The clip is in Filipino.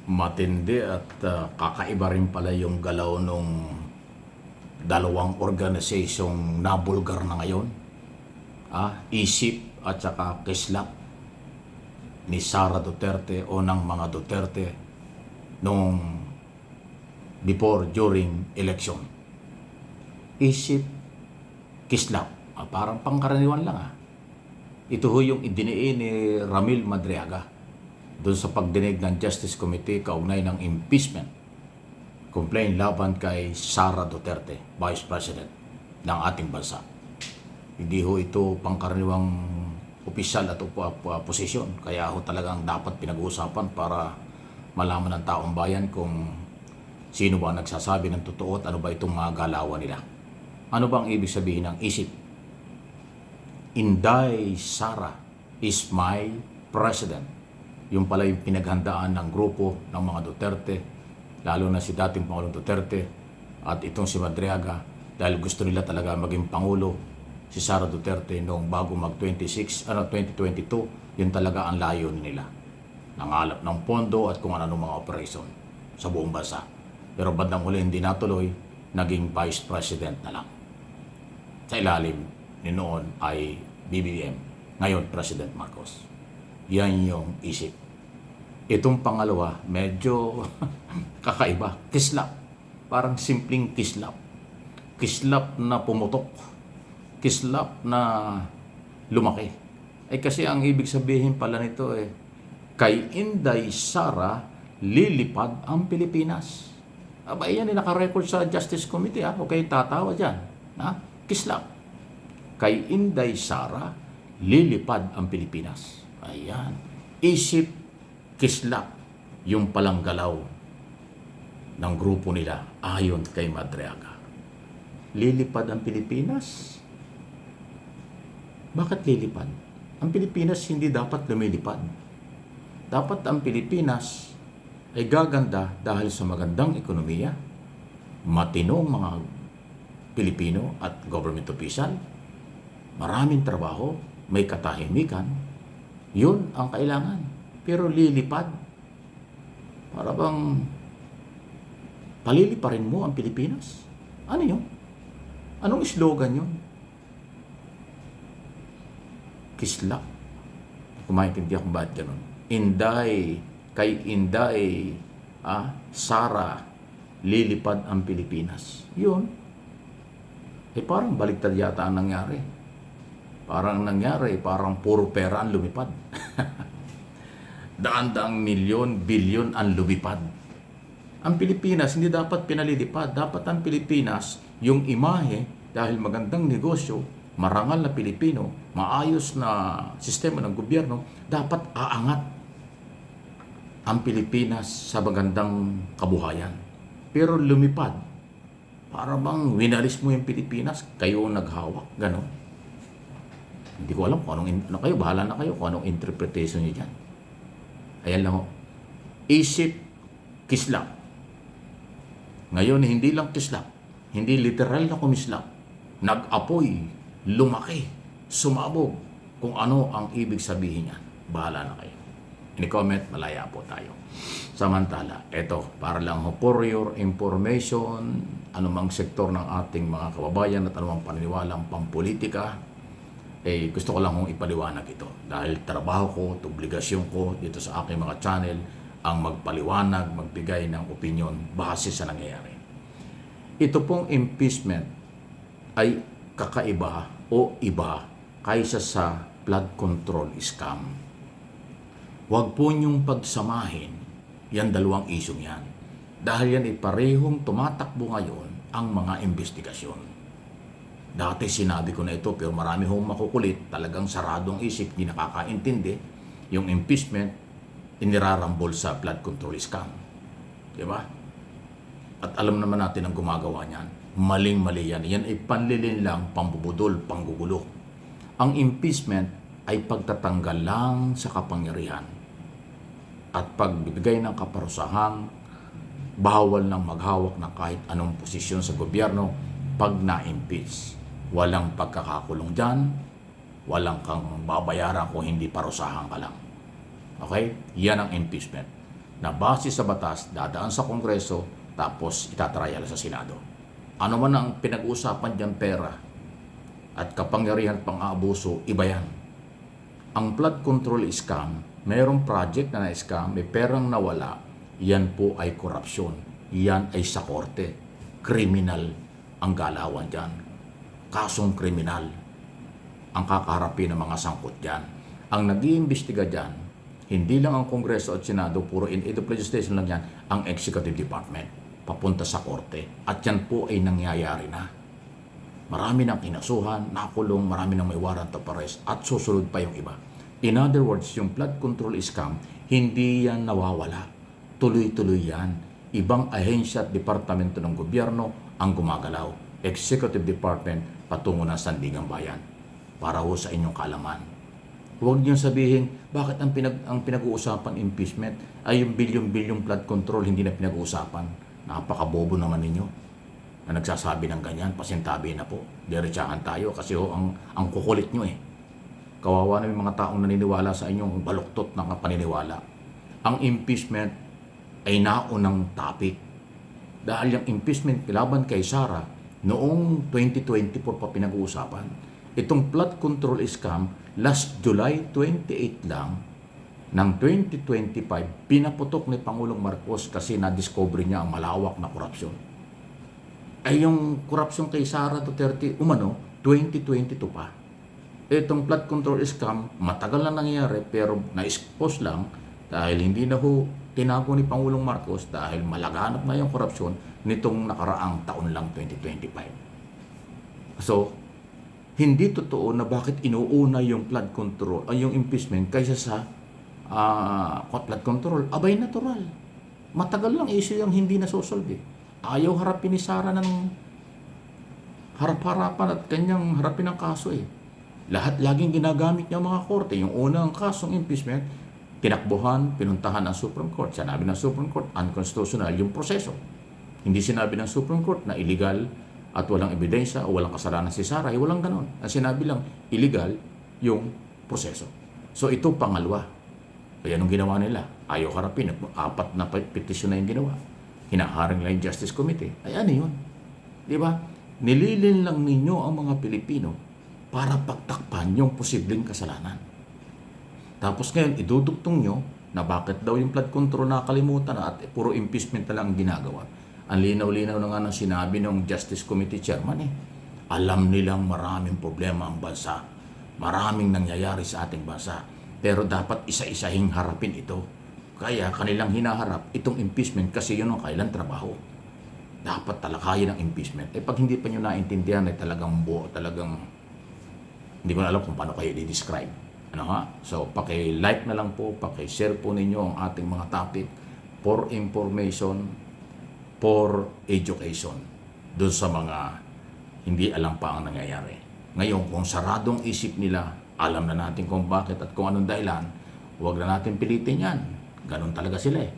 Matindi at kakaiba rin pala yung galaw nung dalawang organisasyong nabulgar na ngayon. ISIP at saka Kislap ni Sara Duterte o ng mga Duterte nung before, during election. ISIP, Kislap. Parang pangkaraniwan lang. Ito ho yung idiniin ni Ramil Madriaga doon sa pagdinig ng Justice Committee kaugnay ng impeachment complaint laban kay Sara Duterte, Vice President ng ating bansa. Hindi ho ito pangkaraniwang opisyal at posisyon, kaya ho talagang dapat pinag-uusapan para malaman ng taong bayan kung sino ba nagsasabi ng totoo at ano ba itong mga galawan nila. Ano bang ibig sabihin ng isip? Inday Sara is my president. Yung pala yung pinaghandaan ng grupo ng mga Duterte, lalo na si dating Pangulong Duterte at itong si Madriaga, dahil gusto nila talaga maging Pangulo si Sara Duterte noong bago mag-2022, yun talaga ang layon nila. Nangalap ng pondo at kung ano mga operasyon sa buong bansa. Pero bandang huli hindi natuloy, naging Vice President na lang. Sa ilalim ni noon ay BBM, ngayon President Marcos. Yan yung isip. Itong pangalawa, medyo kakaiba. Kislap. Parang simpleng kislap. Kislap na pumutok. Kislap na lumaki. Kasi ang ibig sabihin pala nito kay Inday Sara lilipad ang Pilipinas. Yan ay nakarecord sa Justice Committee. Huwag kayo tatawa dyan. Kislap. Kay Inday Sara lilipad ang Pilipinas. Ayan. Isip, kislap, yung palang galaw ng grupo nila ayon kay Madriaga. Lilipad ang Pilipinas? Bakit lilipad? Ang Pilipinas hindi dapat lumilipad. Dapat ang Pilipinas ay gaganda dahil sa magandang ekonomiya, matinong mga Pilipino at government official, maraming trabaho, may katahimikan. Yun ang kailangan. Pero lilipad. Para bang paliliparin mo ang Pilipinas? Ano yun? Anong slogan yun? Kislap. Kumaintindihan kung bakit ganun. Inday, kay Inday, Sara, lilipad ang Pilipinas. Yun. Parang baliktad yata ang nangyari. Parang puro pera ang lumipad. Daan-daang milyon, bilyon ang lumipad. Ang Pilipinas hindi dapat pinalilipad. Dapat ang Pilipinas, yung imahe, dahil magandang negosyo, marangal na Pilipino, maayos na sistema ng gobyerno, dapat aangat ang Pilipinas sa magandang kabuhayan. Pero lumipad. Para bang winalis mo yung Pilipinas, kayo naghawak, gano'n. Hindi ko alam kung anong kayo, bahala na kayo kung anong interpretation niyo dyan. Ayan lang ho. Isip, kislap. Ngayon, hindi lang kislap. Hindi literal na kumislap. Nag-apoy, lumaki, sumabog. Kung ano ang ibig sabihin niyan. Bahala na kayo. Ini-comment, malaya po tayo. Samantala, eto, para lang ho, for your information, anumang sektor ng ating mga kababayan at anumang paniniwalang pampolitika, gusto ko lang hong ipaliwanag ito. Dahil trabaho ko, obligasyon ko dito sa aking mga channel, ang magpaliwanag, magbigay ng opinion base sa nangyayari. Ito pong impeachment ay kakaiba o iba kaysa sa flood control scam. Huwag po niyong pagsamahin yan dalawang isyong yan. Dahil yan ay parehong tumatakbo ngayon ang mga investigasyon. Dati sinabi ko na ito pero marami hong makukulit, talagang saradong isip, di nakakaintindi. Yung impeachment, inirarambol sa flood control scam. Diba? At alam naman natin ang gumagawa niyan. Maling-mali yan. Yan ay panlilin lang, pambubudol, panggugulo. Ang impeachment ay pagtatanggal lang sa kapangyarihan at pagbibigay ng kaparusahang bawal nang maghawak ng kahit anong posisyon sa gobyerno pag na-impeach. Walang pagkakakulong dyan, walang kang babayaran kung hindi parusahan ka lang. Okay? Yan ang impeachment. na base sa batas, dadaan sa Kongreso, tapos itatrial sa Senado. Ano man ang pinag-uusapan dyan pera at kapangyarihan pang-aabuso, iba yan. Ang flood control scam, mayroong project na na-scam, may perang nawala, yan po ay korupsyon. Yan ay sa korte. Kriminal ang galawan dyan. Kasong kriminal ang kakaharapin ng mga sangkot dyan. Ang nag-iimbestiga dyan, hindi lang ang Kongreso at Senado, puro in aid of legislation lang yan, ang Executive Department, papunta sa korte. At yan po ay nangyayari na. Marami nang kinasuhan, nakulong, marami nang may warrant of arrest, at susunod pa yung iba. In other words, yung flood control scam, hindi yan nawawala. Tuloy-tuloy yan. Ibang ahensya at departamento ng gobyerno ang gumagalaw. Executive Department patungo ng Sandigang Bayan. Para ho sa inyong kalaman. Huwag niyong sabihin, bakit ang pinag-uusapan impeachment ay yung bilyong-bilyong flood control hindi na pinag-uusapan. Napakabobo naman ninyo na nagsasabi ng ganyan, pasintabi na po. Diretsahan tayo kasi ho, ang kukulit nyo eh. Kawawa na yung mga taong naniniwala sa inyong baluktot na paniniwala. Ang impeachment ay naunang topic. Dahil yung impeachment laban kay Sara, noong 2024 pa pinag-uusapan. Itong flood control scam, last July 28 lang ng 2025, pinaputok ni Pangulong Marcos kasi na-discover niya ang malawak na korupsyon. Ay yung korupsyon kay Sara Duterte, 2022 pa. Itong flood control scam, matagal na nangyayari pero na-expose lang dahil hindi na ho tinago ni Pangulong Marcos dahil malaganap na yung korupsyon nitong nakaraang taon lang 2025. So, hindi totoo na bakit inuuna yung flood control ay yung impeachment kaysa sa flood control. Abay natural. Matagal lang issue yung hindi nasosolve. Ayaw harapin ni Sara ng harap-harapan at kanyang harapin ang kaso eh. Lahat laging ginagamit niya mga korte. Yung unang kasong impeachment, tinakbuhan, pinuntahan ng Supreme Court. Sinabi ng Supreme Court, unconstitutional yung proseso. Hindi sinabi ng Supreme Court na illegal at walang ebidensya o walang kasalanan si Sara. Walang ganon. Ang sinabi lang, illegal yung proseso. So ito pangalawa. Kaya anong ginawa nila? Ayaw harapin. 4 na petisyon na yung ginawa. Hinaharing lang yung Justice Committee. Ay ano yun? Di ba? Nililin lang ninyo ang mga Pilipino para pagtakpan yung posibleng kasalanan. Tapos ngayon, idudugtong nyo na bakit daw yung flood control nakalimutan na at puro impeachment na lang ang ginagawa. Ang linaw-linaw na nga ng sinabi ng Justice Committee Chairman eh. Alam nilang maraming problema ang bansa. Maraming nangyayari sa ating bansa. Pero dapat isa-isahing harapin ito. Kaya kanilang hinaharap itong impeachment kasi yun ang kailang trabaho. Dapat talakayin ang impeachment. Eh pag hindi pa nyo naintindihan ay talagang hindi ko na alam kung paano kayo i-describe. So, paki-like na lang po, paki-share po ninyo ang ating mga topic for information, for education, doon sa mga hindi alam pa ang nangyayari. Ngayon, kung saradong isip nila, alam na natin kung bakit at kung anong dahilan, huwag na natin pilitin yan. Ganun talaga sila eh.